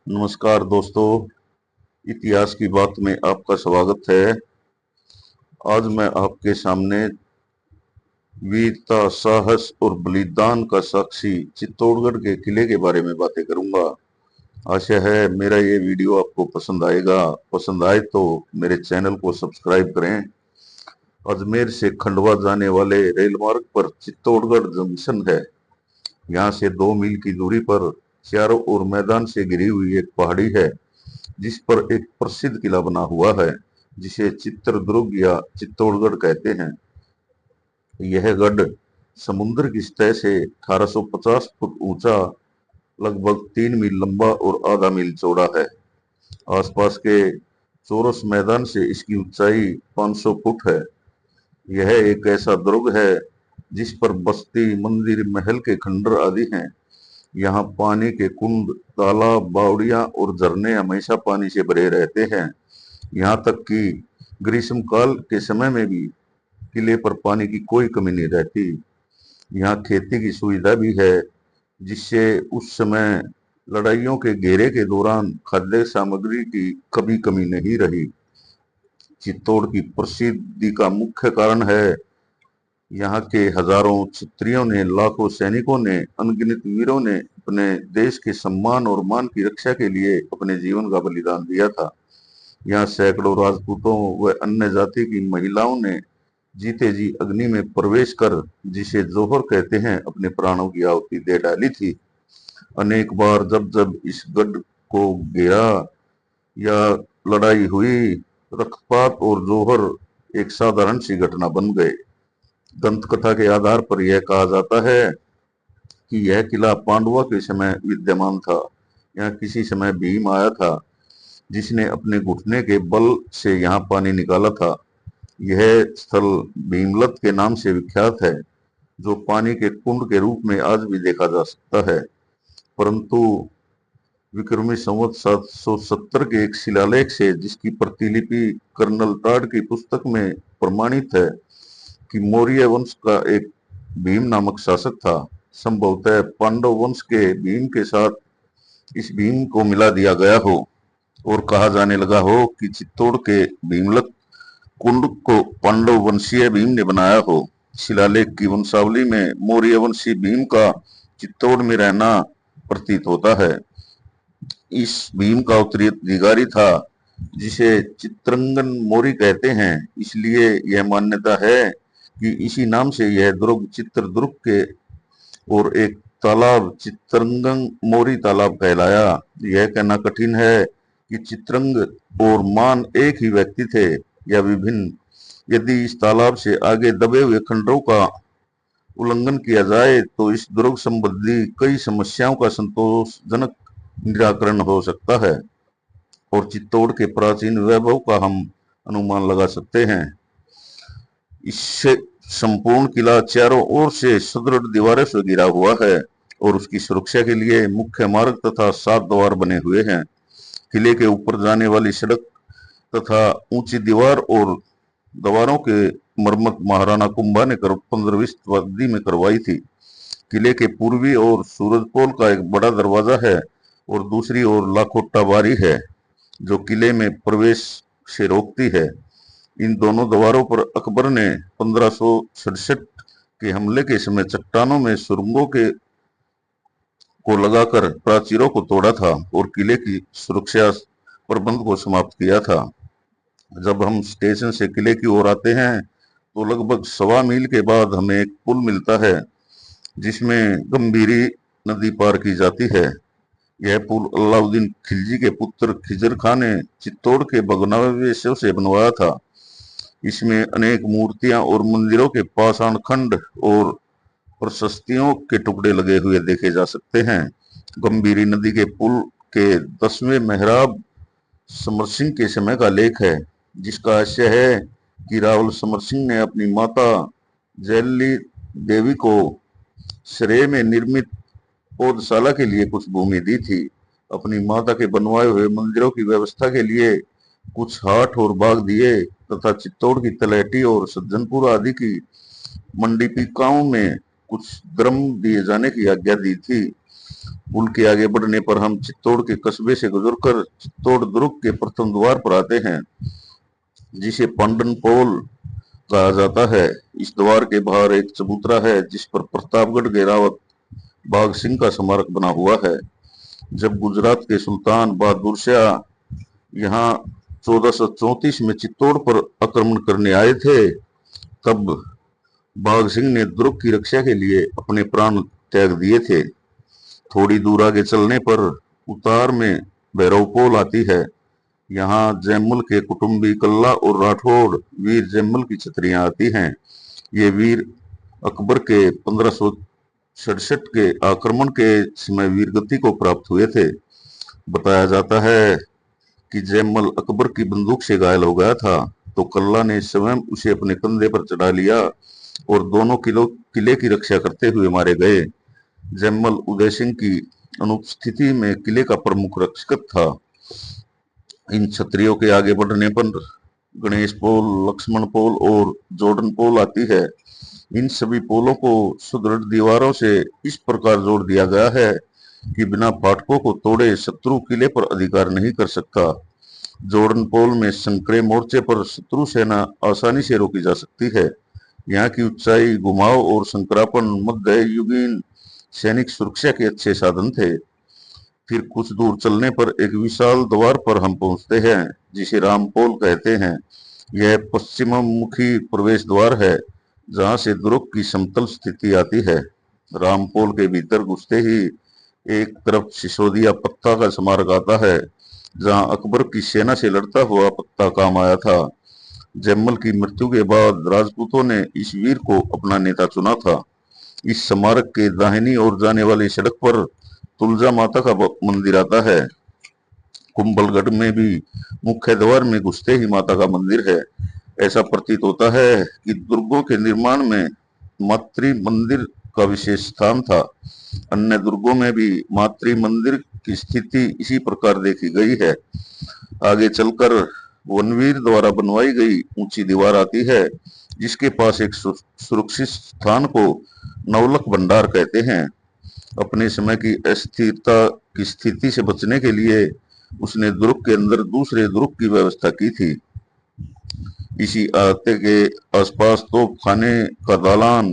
नमस्कार दोस्तों, इतिहास की बात में आपका स्वागत है। आज मैं आपके सामने वीरता, साहस और बलिदान का साक्षी चित्तौड़गढ़ के किले के बारे में बातें करूंगा। आशा है मेरा ये वीडियो आपको पसंद आएगा। पसंद आए तो मेरे चैनल को सब्सक्राइब करें। अजमेर से खंडवा जाने वाले रेल मार्ग पर चित्तौड़गढ़ जंक्शन है। यहाँ से 2 मील की दूरी पर चारों ओर मैदान से घिरी हुई एक पहाड़ी है, जिस पर एक प्रसिद्ध किला बना हुआ है, जिसे चित्रदुर्ग या चित्तौड़गढ़ कहते हैं। यह गढ़ समुद्र की सतह से 1850 फुट ऊंचा, लगभग 3 मील लंबा और आधा मील चौड़ा है। आसपास के चौरस मैदान से इसकी ऊंचाई 500 फुट है। यह एक ऐसा दुर्ग है जिस पर बस्ती, मंदिर, महल के खंडर आदि हैं। यहाँ पानी के कुंड, तालाब, बावड़ियां और झरने हमेशा पानी से भरे रहते हैं। यहाँ तक कि ग्रीष्म काल के समय में भी किले पर पानी की कोई कमी नहीं रहती। यहाँ खेती की सुविधा भी है, जिससे उस समय लड़ाइयों के घेरे के दौरान खाद्य सामग्री की कभी कमी नहीं रही। चित्तौड़ की प्रसिद्धि का मुख्य कारण है यहाँ के हजारों क्षत्रियों ने, लाखों सैनिकों ने, अनगिनत वीरों ने अपने देश के सम्मान और मान की रक्षा के लिए अपने जीवन का बलिदान दिया था। यहाँ सैकड़ों राजपूतों व अन्य जाति की महिलाओं ने जीते जी अग्नि में प्रवेश कर, जिसे जोहर कहते हैं, अपने प्राणों की आहुति दे डाली थी। अनेक बार जब जब इस गढ़ को घेरा या लड़ाई हुई, रक्तपात और जोहर एक साधारण सी घटना बन गए। दंत कथा के आधार पर यह कहा जाता है कि यह किला पांडवों के समय विद्यमान था। यहाँ किसी समय भीम आया था, जिसने अपने घुटने के बल से यहाँ पानी निकाला था। यह स्थल भीमलत के नाम से विख्यात है, जो पानी के कुंड के रूप में आज भी देखा जा सकता है। परंतु विक्रमी संवत 770 के एक शिलालेख से, जिसकी प्रतिलिपि कर्नल टाड की पुस्तक में प्रमाणित है, कि मौर्य वंश का एक भीम नामक शासक था। संभवतः पांडव वंश के भीम के साथ इस भीम को मिला दिया गया हो और कहा जाने लगा हो कि चित्तौड़ के भीमलत कुंड को पांडव वंशीय भीम ने बनाया हो। शिलालेख की वंशावली में मौर्य वंशी भीम का चित्तौड़ में रहना प्रतीत होता है। इस भीम का उत्तराधिकारी था, जिसे चित्रंगन मौर्य कहते हैं। इसलिए यह मान्यता है कि इसी नाम से यह दुर्ग चित्रदुर्ग के और एक तालाब चित्रंगन मौर्य तालाब कहलाया। यह कहना कठिन है कि चित्रंग और मान एक ही व्यक्ति थे या विभिन्न। यदि इस तालाब से आगे दबे हुए खंडरों का उल्लंघन किया जाए तो इस दुर्ग संबंधी कई समस्याओं का संतोषजनक निराकरण हो सकता है और चित्तौड़ के प्राचीन वैभव का हम अनुमान लगा सकते हैं। इससे संपूर्ण किला चारों ओर से सुदृढ़ दीवारों से घिरा हुआ है और उसकी सुरक्षा के लिए मुख्य मार्ग तथा 7 द्वार बने हुए हैं। किले के ऊपर जाने वाली सड़क तथा ऊंची दीवार और दीवारों के मरम्मत महाराणा कुंभा ने 15वीं शताब्दी में करवाई थी। किले के पूर्वी ओर सूरजपोल का एक बड़ा दरवाजा है और दूसरी ओर लाखोटा बारी है, जो किले में प्रवेश से रोकती है। इन दोनों द्वारों पर अकबर ने 1567 के हमले के समय चट्टानों में सुरंगों के को लगाकर प्राचीरों को तोड़ा था और किले की सुरक्षा प्रबंध को समाप्त किया था। जब हम स्टेशन से किले की ओर आते हैं तो लगभग 1.25 मील के बाद हमें एक पुल मिलता है, जिसमें गंभीरी नदी पार की जाती है। यह पुल अलाउद्दीन खिलजी के पुत्र खिजर खान ने चित्तौड़ के भग्नावशेषों से बनवाया था। इसमें अनेक मूर्तियां और मंदिरों के पाषाण खंड और प्रशस्तियों के टुकड़े लगे हुए देखे जा सकते हैं। गंभीरी नदी के पुल के 10वें मेहराब समर सिंह के समय का लेख है, जिसका आशय है कि रावल समर सिंह ने अपनी माता जैली देवी को श्रेय में निर्मित पौधशाला के लिए कुछ भूमि दी थी। अपनी माता के बनवाए हुए मंदिरों की व्यवस्था के लिए कुछ हाट और बाग दिए तथा चित्तौड़ की तलहटी और सज्जनपुर आदि की मंडीपिकाओं में कुछ द्रम दिए जाने की आज्ञा दी थी। पुल के आगे बढ़ने पर हम चित्तौड़ के कस्बे से गुजरकर चित्तौड़ दुर्ग के प्रथम द्वार पर आते हैं, जिसे पंडन पोल कहा जाता है। इस द्वार के बाहर एक चबूतरा है जिस पर प्रतापगढ़ के रावत बाघ सिंह का स्मारक बना हुआ है। जब गुजरात के सुल्तान बहादुर शाह यहाँ 1434 में चित्तौड़ पर आक्रमण करने आए थे, तब बाघ सिंह ने दुर्ग की रक्षा के लिए अपने प्राण त्याग दिए थे। थोड़ी दूर आगे चलने पर उतार में भैरव पोल आती है। यहाँ जैमल के कुटुंबी कल्ला और राठौड़ वीर जैमल की छतरियां आती हैं। ये वीर अकबर के 1567 के आक्रमण के समय वीरगति को प्राप्त हुए थे। बताया जाता है कि जैमल अकबर की बंदूक से घायल हो गया था, तो कल्ला ने स्वयं उसे अपने कंधे पर चढ़ा लिया और दोनों किले की रक्षा करते हुए मारे गए। जैमल उदय सिंह की अनुपस्थिति में किले का प्रमुख रक्षक था। इन क्षत्रियों के आगे बढ़ने पर गणेश पोल, लक्ष्मण पोल और जोर्डन पोल आती है। इन सभी पोलों को सुदृढ़ दीवारों से इस प्रकार जोड़ दिया गया है कि बिना फाटकों को तोड़े शत्रु किले पर अधिकार नहीं कर सकता। जोर्डन पोल में संकरे मोर्चे पर शत्रु सेना आसानी से रोकी जा सकती है। यहाँ की ऊंचाई, घुमाव और संकरापन मध्य युगीन सैनिक सुरक्षा के अच्छे साधन थे। फिर कुछ दूर चलने पर एक विशाल द्वार पर हम पहुंचते हैं, जिसे रामपोल कहते हैं। यह पश्चिम मुखी प्रवेश द्वार है, जहां से दुर्ग की समतल स्थिति आती है। रामपोल के भीतर घुसते ही एक तरफ सिसोदिया पत्ता का स्मारक आता है, जहां अकबर की सेना से लड़ता हुआ पत्ता काम आया था। जैमल की मृत्यु के बाद राजपूतों ने इस वीर को अपना नेता चुना था। इस स्मारक के दाहिनी ओर जाने वाली सड़क पर तुलजा माता का मंदिर आता है। कुंभलगढ़ में भी मुख्य द्वार में घुसते ही माता का मंदिर है। ऐसा प्रतीत होता है कि दुर्गों के निर्माण में मातृ मंदिर का विशेष स्थान था। अन्य दुर्गों में भी मातृ मंदिर की स्थिति इसी प्रकार देखी गई है। आगे चलकर वनवीर द्वारा बनवाई गई ऊंची दीवार आती है, जिसके पास एक सुरक्षित स्थान को नवलख भंडार कहते हैं। अपने समय की अस्थिरता की स्थिति से बचने के लिए उसने दुर्ग के अंदर दूसरे दुर्ग की व्यवस्था की थी। इसी अहाते के आसपास तोपखाने का दालान,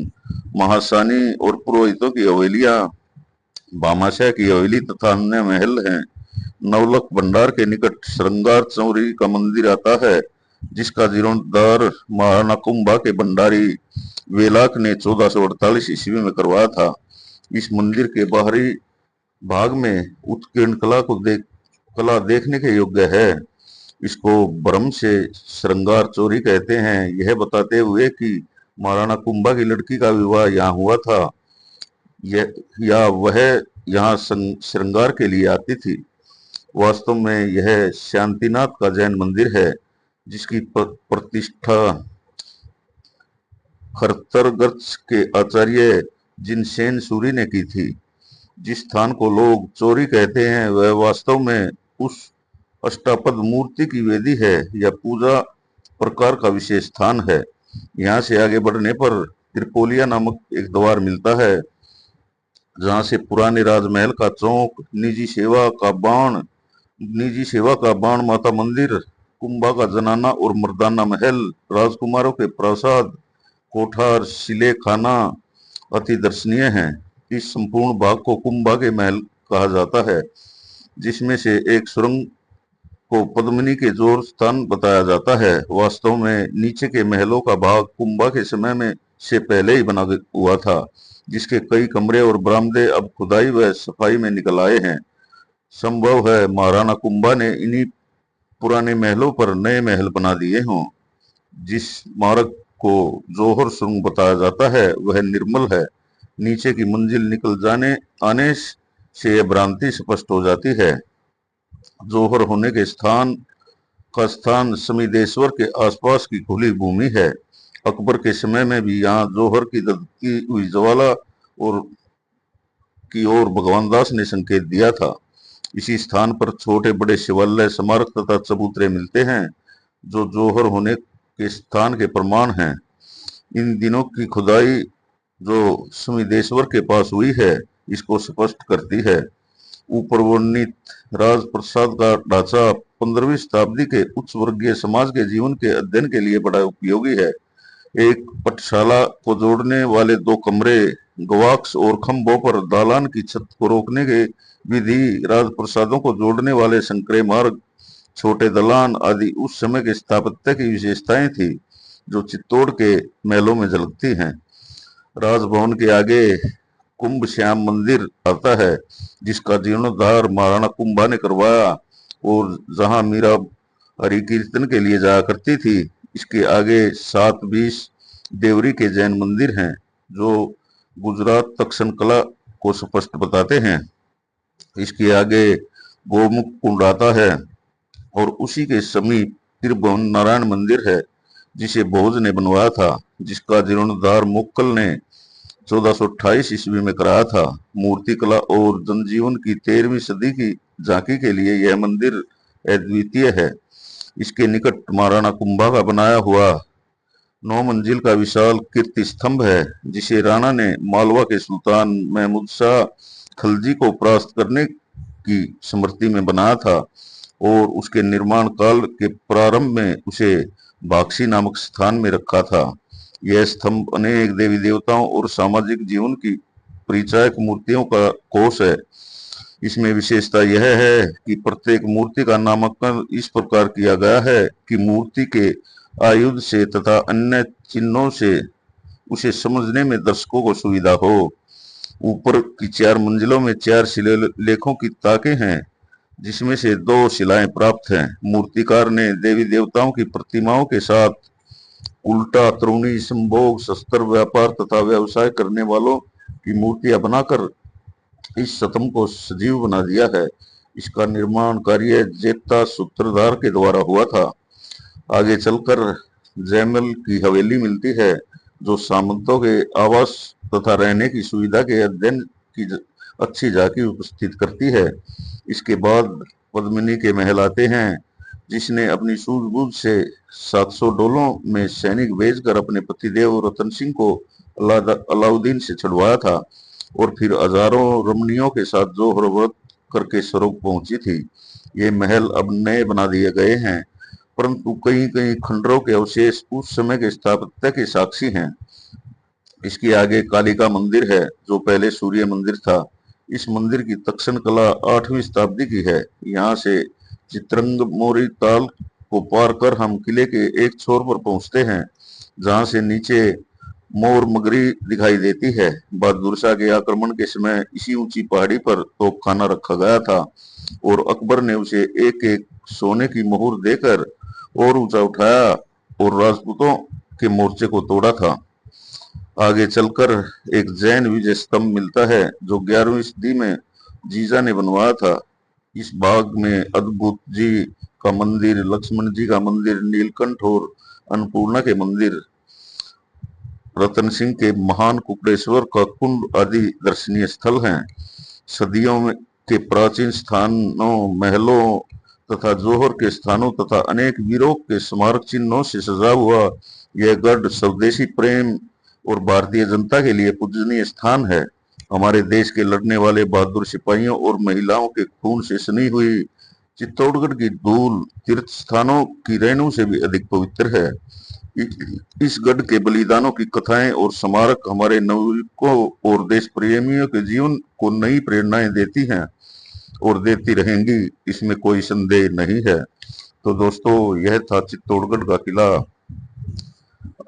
महासानी और पुरोहितों की हवेलियां, भामाशाह की हवेली तथा अन्य महल हैं। नवलख भंडार के निकट श्रृंगार चौरी का मंदिर आता है, जिसका जीर्णोद्धार महाराणा कुंभा के भंडारी वेलाक ने 1448 ईस्वी में करवाया था। इस मंदिर के बाहरी भाग में उत्कीर्ण कला देखने के योग्य है। इसको भ्रम से श्रृंगार चोरी कहते हैं, यह बताते हुए कि महाराणा कुंभा की लड़की का विवाह यहाँ हुआ था या वह यहाँ श्रृंगार के लिए आती थी। वास्तव में यह शांतिनाथ का जैन मंदिर है, जिसकी प्रतिष्ठा खरतरगर्च के आचार्य जिनसेन सूरी ने की थी। जिस स्थान को लोग चोरी कहते हैं, वह वास्तव में उस अष्टापद मूर्ति की वेदी है या पूजा प्रकार का विशेष स्थान है। यहाँ से आगे बढ़ने पर त्रिपोलिया नामक एक द्वार मिलता है, जहाँ से पुराने राजमहल का चौक, निजी सेवा का बाण माता मंदिर, कुंभा का जनाना और मर्दाना महल, राजकुमारों के प्रासाद, कोठार, शिले खाना अति दर्शनीय हैं। इस संपूर्ण भाग को कुंभा के महल कहा जाता है, जिसमें से एक सुरंग को पद्मिनी के जोर स्थान बताया जाता है। वास्तव में नीचे के महलों का भाग कुंभा के समय में से पहले ही बना हुआ था, जिसके कई कमरे और बरामदे अब खुदाई व सफाई में निकल आए हैं। संभव है महाराणा कुंभा ने इन्हीं पुराने महलों पर नए महल बना दिए हों। जिस मार्ग को जौहर सुरंग बताया जाता है, वह निर्मल है। नीचे की मंजिल निकल जाने आने से यह भ्रांति स्पष्ट हो जाती है। जौहर होने के स्थान समीदेश्वर के आसपास की खुली भूमि है। अकबर के समय में भी यहाँ जौहर की दत्ती हुई ज्वाला और की ओर भगवान दास ने संकेत दिया था। इसी स्थान पर छोटे बड़े शिवालय, स्मारक तथा चबूतरे मिलते हैं, जो जौहर होने के स्थान के प्रमाण हैं। इन दिनों की खुदाई जो समीदेश्वर के पास हुई है, इसको स्पष्ट करती है। ऊपर वर्णित राजप्रसाद का ढांचा 15वीं शताब्दी के उच्च वर्गीय समाज के जीवन के अध्ययन के लिए बड़ा उपयोगी है। एक पटशाला को जोड़ने वाले दो कमरे, गवाक्ष और खंभों पर दालान की छत को रोकने के विधि, राजप्रसादों को जोड़ने वाले संकरे मार्ग, छोटे दलान आदि उस समय के स्थापत्य की विशेषताएं थी जो चित्तौड़ के महलों में झलकती हैं। राजभवन के आगे कुंभ श्याम मंदिर आता है, जिसका जीर्णोद्धार महाराणा कुंभा ने करवाया और जहां मीरा हरि कीर्तन के लिए जाया करती थी। इसके आगे 7-20 देवरी के जैन मंदिर हैं जो गुजरात तक्षण कला को स्पष्ट बताते हैं। इसके आगे गोमुख कुंड आता है और उसी के समीप त्रिभुवन नारायण मंदिर है जिसे भोज ने बनवाया था, जिसका जीर्णोद्धार मुक्कल ने 1428 ईस्वी में कराया था। मूर्ति कला और जनजीवन की 13वीं सदी की झांकी के लिए यह मंदिर अद्वितीय है। इसके निकट महाराणा कुंभा का बनाया हुआ 9 मंजिल का विशाल कीर्ति स्तंभ है, जिसे राणा ने मालवा के सुल्तान महमूद शाह खलजी को परास्त करने की स्मृति में बनाया था और उसके निर्माण काल के प्रारंभ में उसे बाक्सी नामक स्थान में रखा था। यह स्तंभ अनेक देवी देवताओं और सामाजिक जीवन की परिचायक मूर्तियों का कोष है। इसमें विशेषता यह है कि प्रत्येक मूर्ति का नामांकन इस प्रकार किया गया है कि मूर्ति के आयुध से तथा अन्य चिन्हों से उसे समझने में दर्शकों को सुविधा हो। ऊपर की 4 मंजिलों में 4 शिलालेखों की ताकें हैं, जिसमें से 2 शिलाएं प्राप्त हैं। मूर्तिकार ने देवी देवताओं की प्रतिमाओं के साथ उल्टा, तरुणी, संभोग, शस्त्र व्यापार तथा व्यवसाय करने वालों की मूर्तियां बनाकर इस स्तंभ को सजीव बना दिया है। इसका निर्माण कार्य जेता सूत्रधार के द्वारा हुआ था। आगे चलकर जयमल की हवेली मिलती है, जो सामंतों के आवास तथा रहने की सुविधा के अध्ययन की अच्छी झांकी उपस्थित करती है। इसके बाद पद्मिनी के महल आते हैं, जिसने अपनी सूझबूझ से 700 डोलों में सैनिक भेजकर अपने पतिदेव रतन सिंह को अलाउद्दीन से छुड़वाया था और फिर हजारों रमणियों के साथ जोहर व्रत करके स्वर्ग पहुंची थी। ये महल अब नए बना दिए गए हैं, परंतु कई कई खंडरों के अवशेष उस समय के स्थापत्य के साक्षी हैं। इसके आगे कालिका मंदिर है, जो पहले सूर्य मंदिर था। इस मंदिर की तक्षण कला 8वीं शताब्दी की है। यहाँ से चित्रंग मोरी ताल को पार कर हम किले के एक छोर पर पहुंचते हैं, जहां से नीचे मोर मगरी दिखाई देती है। बहादुर शाह के आक्रमण के समय इसी ऊंची पहाड़ी पर तोपखाना रखा गया था और अकबर ने उसे एक एक सोने की मोहर देकर और ऊंचा उठाया और राजपूतों के मोर्चे को तोड़ा था। आगे चलकर एक जैन विजय स्तंभ मिलता है, जो 11वीं सदी में जीजा ने बनवाया था। इस भाग में अद्भुत जी का मंदिर, लक्ष्मण जी का मंदिर, नीलकंठ और अन्नपूर्णा के मंदिर, रतन सिंह के महान कुकड़ेश्वर का कुंड आदि दर्शनीय स्थल हैं। सदियों में के प्राचीन स्थानों, महलों तथा जोहर के स्थानों तथा अनेक वीरों के स्मारक चिन्हों से सजा हुआ यह गढ़ स्वदेशी प्रेम और भारतीय जनता के लिए पूजनीय स्थान है। हमारे देश के लड़ने वाले बहादुर सिपाहियों और महिलाओं के खून से सनी हुई चित्तौड़गढ़ की धूल तीर्थ स्थानों की रेणु से भी अधिक पवित्र है। इस गढ़ के बलिदानों की कथाएं और स्मारक हमारे नागरिकों और देश प्रेमियों के जीवन को नई प्रेरणाएं देती हैं और देती रहेंगी, इसमें कोई संदेह नहीं है। तो दोस्तों, यह था चित्तौड़गढ़ का किला।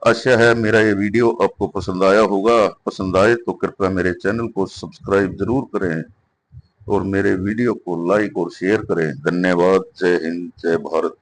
आशा है मेरा ये वीडियो आपको पसंद आया होगा। पसंद आए तो कृपया मेरे चैनल को सब्सक्राइब जरूर करें और मेरे वीडियो को लाइक और शेयर करें। धन्यवाद। जय हिंद, जय भारत।